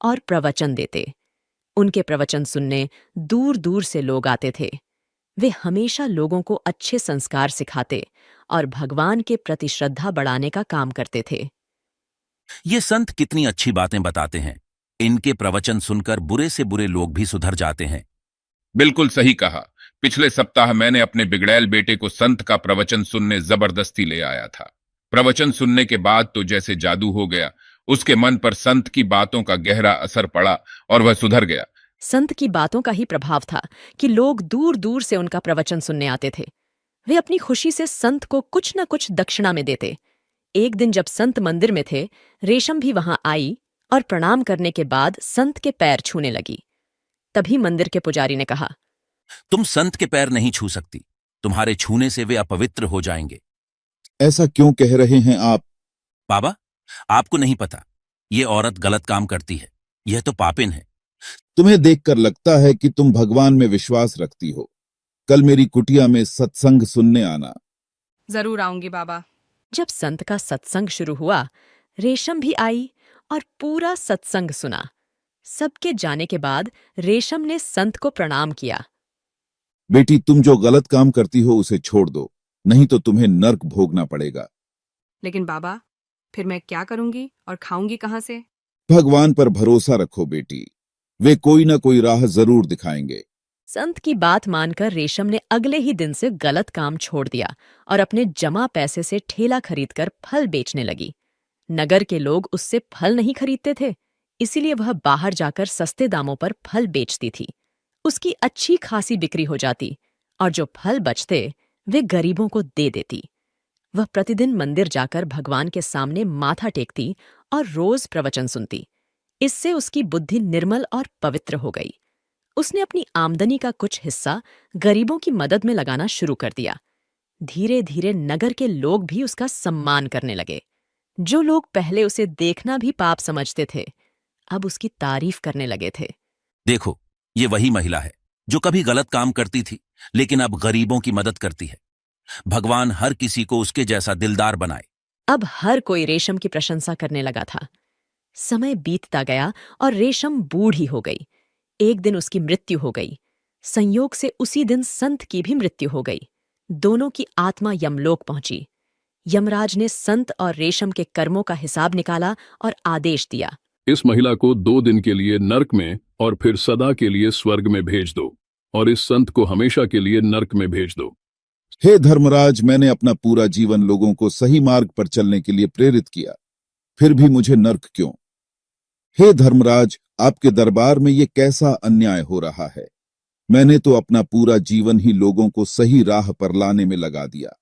और प्रवचन देते। उनके प्रवचन सुनने दूर दूर से लोग आते थे। वे हमेशा लोगों को अच्छे संस्कार सिखाते और भगवान के प्रति श्रद्धा बढ़ाने का काम करते थे। ये संत कितनी अच्छी बातें बताते हैं। इनके प्रवचन सुनकर बुरे से बुरे लोग भी सुधर जाते हैं। बिल्कुल सही कहा। पिछले सप्ताह मैंने अपने बिगड़ैल बेटे को संत का प्रवचन सुनने जबरदस्ती ले आया था। प्रवचन सुनने के बाद तो जैसे जादू हो गया। उसके मन पर संत की बातों का गहरा असर पड़ा और वह सुधर गया। संत की बातों का ही प्रभाव था कि लोग दूर दूर से उनका प्रवचन सुनने आते थे। वे अपनी खुशी से संत को कुछ न कुछ दक्षिणा में देते। एक दिन जब संत मंदिर में थे, रेशम भी वहां आई और प्रणाम करने के बाद संत के पैर छूने लगी। तभी मंदिर के पुजारी ने कहा, तुम संत के पैर नहीं छू सकती। तुम्हारे छूने से वे अपवित्र हो जाएंगे। ऐसा क्यों कह रहे हैं आप? बाबा, आपको नहीं पता, ये औरत गलत काम करती है। यह तो पापिन है। तुम्हें देखकर लगता है कि तुम भगवान में विश्वास रखती हो। कल मेरी कुटिया में सत्संग सुनने आना। जरूर आऊंगी बाबा। जब संत का सत्संग शुरू हुआ, रेशम भी आई और पूरा सत्संग सुना। सबके जाने के बाद रेशम ने संत को प्रणाम किया। बेटी, तुम जो गलत काम करती हो उसे छोड़ दो, नहीं तो तुम्हें नर्क भोगना पड़ेगा। लेकिन बाबा, फिर मैं क्या करूंगी और खाऊंगी कहां से? भगवान पर भरोसा रखो बेटी, वे कोई ना कोई राह जरूर दिखाएंगे। संत की बात मानकर रेशम ने अगले ही दिन से गलत काम छोड़ दिया और अपने जमा पैसे से ठेला खरीदकर फल बेचने लगी। नगर के लोग उससे फल नहीं खरीदते थे, इसीलिए वह बाहर जाकर सस्ते दामों पर फल बेचती थी। उसकी अच्छी खासी बिक्री हो जाती और जो फल बचते वे गरीबों को दे देती। वह प्रतिदिन मंदिर जाकर भगवान के सामने माथा टेकती और रोज प्रवचन सुनती। इससे उसकी बुद्धि निर्मल और पवित्र हो गई। उसने अपनी आमदनी का कुछ हिस्सा गरीबों की मदद में लगाना शुरू कर दिया। धीरे धीरे नगर के लोग भी उसका सम्मान करने लगे। जो लोग पहले उसे देखना भी पाप समझते थे, अब उसकी तारीफ करने लगे थे। देखो, ये वही महिला है जो कभी गलत काम करती थी, लेकिन अब गरीबों की मदद करती है। भगवान हर किसी को उसके जैसा दिलदार बनाए। अब हर कोई रेशम की प्रशंसा करने लगा था। समय बीतता गया और रेशम बूढ़ी हो गई। एक दिन उसकी मृत्यु हो गई। संयोग से उसी दिन संत की भी मृत्यु हो गई। दोनों की आत्मा यमलोक पहुंची। यमराज ने संत और रेशम के कर्मों का हिसाब निकाला और आदेश दिया, इस महिला को 2 दिन के लिए नरक में और फिर सदा के लिए स्वर्ग में भेज दो, और इस संत को हमेशा के लिए नरक में भेज दो। हे धर्मराज, मैंने अपना पूरा जीवन लोगों को सही मार्ग पर चलने के लिए प्रेरित किया, फिर भी मुझे नर्क क्यों? हे धर्मराज, आपके दरबार में ये कैसा अन्याय हो रहा है? मैंने तो अपना पूरा जीवन ही लोगों को सही राह पर लाने में लगा दिया।